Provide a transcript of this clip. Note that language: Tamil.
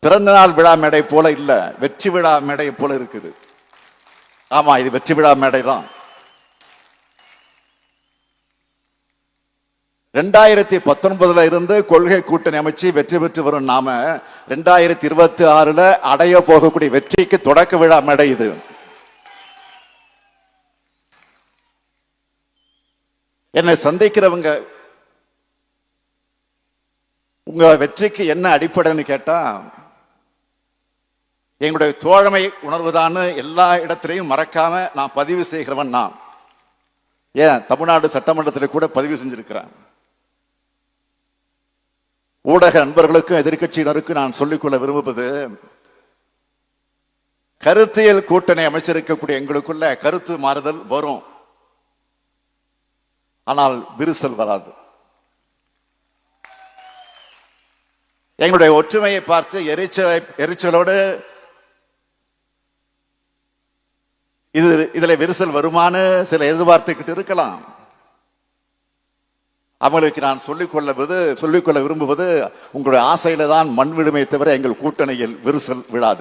பிறந்த நாள் விழா மேடை போல இல்ல, வெற்றி விழா மேடை போல இருக்குது. ஆமா, இது வெற்றி விழா மேடை தான். 2019 இருந்து கொள்கை கூட்டணி அமைச்சு வெற்றி பெற்று வரும் நாம 2026 அடைய போகக்கூடிய வெற்றிக்கு தொடக்க விழா மேடை இது. என்னை சந்திக்கிறவங்க உங்க வெற்றிக்கு என்ன அடிப்படைன்னு கேட்டா, எங்களுடைய தோழமை உணர்வுதான் எல்லா இடத்திலையும் மறக்காம நான் பதிவு செய்கிறவன். நான் ஏன் தமிழ்நாடு சட்டமன்றத்தில் கூட பதிவு செஞ்சிருக்கிறேன். ஊடக நண்பர்களுக்கும் எதிர்கட்சியினருக்கும் நான் சொல்லிக்கொள்ள விரும்புவது, கருத்தியல் கூட்டணி அமைச்சிருக்கக்கூடிய எங்களுக்குள்ள கருத்து மாறுதல் வரும், ஆனால் விரிசல் வராது. எங்களுடைய ஒற்றுமையை பார்த்து எரிச்சலோடு இதுல விரிசல் வருமானு சில எதிர்பார்த்துக்கிட்டு இருக்கலாம். அவங்களுக்கு நான் சொல்லிக்கொள்ள விரும்புவது, உங்களுடைய ஆசையில தான் மண் விடுமே தவிர எங்கள் கூட்டணியில் விரிசல் விழாது.